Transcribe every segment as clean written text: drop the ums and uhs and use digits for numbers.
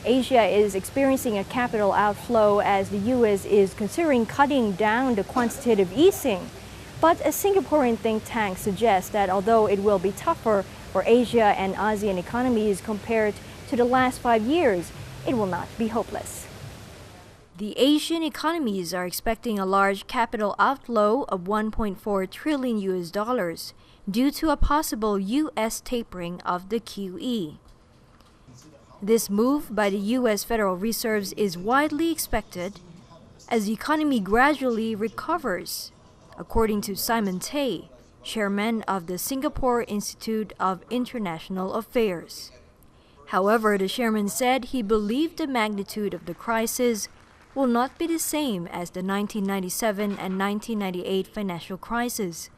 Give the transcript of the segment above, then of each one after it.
Asia is experiencing a capital outflow as the U.S. is considering cutting down the quantitative easing. But a Singaporean think tank suggests that although it will be tougher for Asia and ASEAN economies compared to the last 5 years, it will not be hopeless. The Asian economies are expecting a large capital outflow of $1.4 trillion due to a possible U.S. tapering of the QE. This move by the U.S. Federal Reserve is widely expected as the economy gradually recovers, according to Simon Tay, chairman of the Singapore Institute of International Affairs. However, the chairman said he believed the magnitude of the crisis will not be the same as the 1997 and 1998 financial crisis,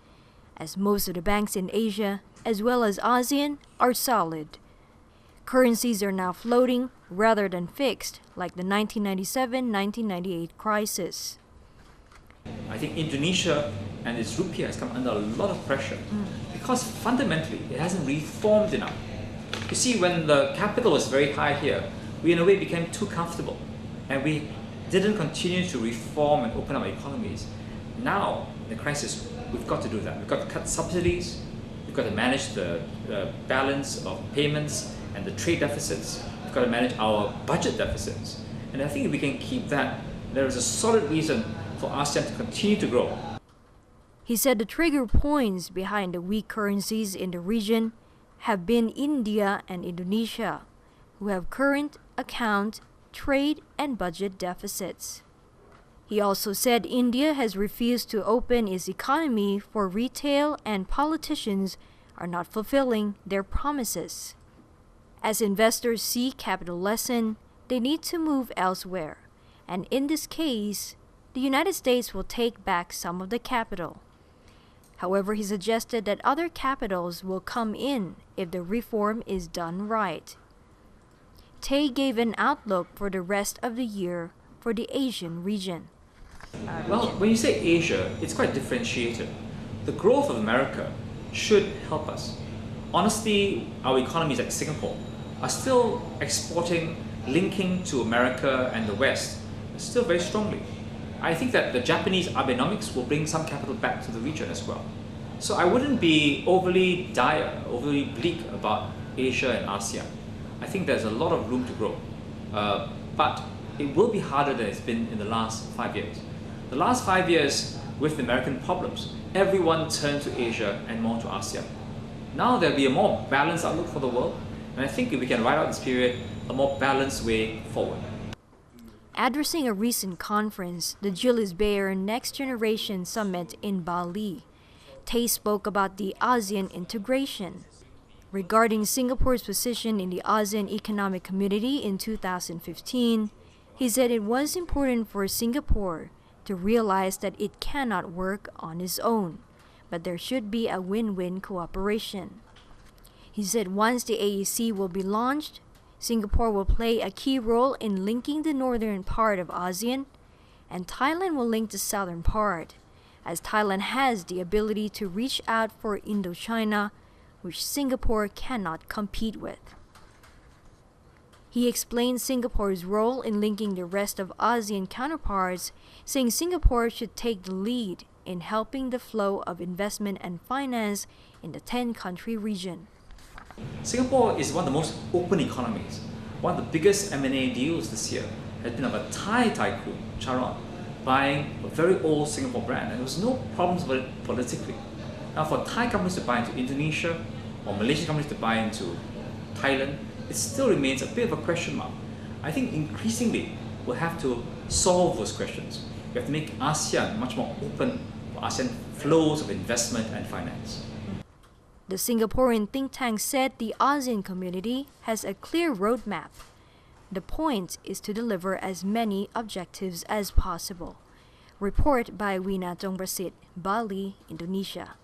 as most of the banks in Asia, as well as ASEAN, are solid. Currencies are now floating rather than fixed, like the 1997-1998 crisis. I think Indonesia and its rupiah has come under a lot of pressure because fundamentally it hasn't reformed enough. You see, when the capital was very high here, we in a way became too comfortable and we didn't continue to reform and open up our economies. Now, in the crisis, we've got to do that. We've got to cut subsidies, we've got to manage the balance of payments and the trade deficits, we've got to manage our budget deficits. And I think if we can keep that, there is a solid reason for ASEAN to continue to grow. He said the trigger points behind the weak currencies in the region have been India and Indonesia, who have current account, trade, and budget deficits. He also said India has refused to open its economy for retail and politicians are not fulfilling their promises. As investors see capital lessen, they need to move elsewhere, and in this case, the United States will take back some of the capital. However, he suggested that other capitals will come in if the reform is done right. Tay gave an outlook for the rest of the year for the Asian region. Well, when you say Asia, it's quite differentiated. The growth of America should help us. Honestly, our economies like Singapore are still exporting, linking to America and the West, still very strongly. I think that the Japanese Abenomics will bring some capital back to the region as well. So I wouldn't be overly dire, overly bleak about Asia and ASEAN. I think there's a lot of room to grow. But it will be harder than it's been in the last 5 years. The last 5 years, with the American problems, everyone turned to Asia and more to ASEAN. Now there'll be a more balanced outlook for the world, and I think if we can ride out this period, a more balanced way forward. Addressing a recent conference, the Julius Baer Next Generation Summit in Bali, Tay spoke about the ASEAN integration. Regarding Singapore's position in the ASEAN Economic Community in 2015, he said it was important for Singapore to realize that it cannot work on its own, but there should be a win-win cooperation. He said once the AEC will be launched, Singapore will play a key role in linking the northern part of ASEAN, and Thailand will link the southern part, as Thailand has the ability to reach out for Indochina, which Singapore cannot compete with. He explained Singapore's role in linking the rest of ASEAN counterparts, saying Singapore should take the lead in helping the flow of investment and finance in the 10-country region. Singapore is one of the most open economies. One of the biggest M&A deals this year has been of a Thai tycoon, Charon, buying a very old Singapore brand, and there was no problems with it politically. Now for Thai companies to buy into Indonesia or Malaysian companies to buy into Thailand, it still remains a bit of a question mark. I think increasingly we'll have to solve those questions. We have to make ASEAN much more open for ASEAN flows of investment and finance. The Singaporean think tank said the ASEAN community has a clear roadmap. The point is to deliver as many objectives as possible. Report by Wina Tongbrasit, Bali, Indonesia.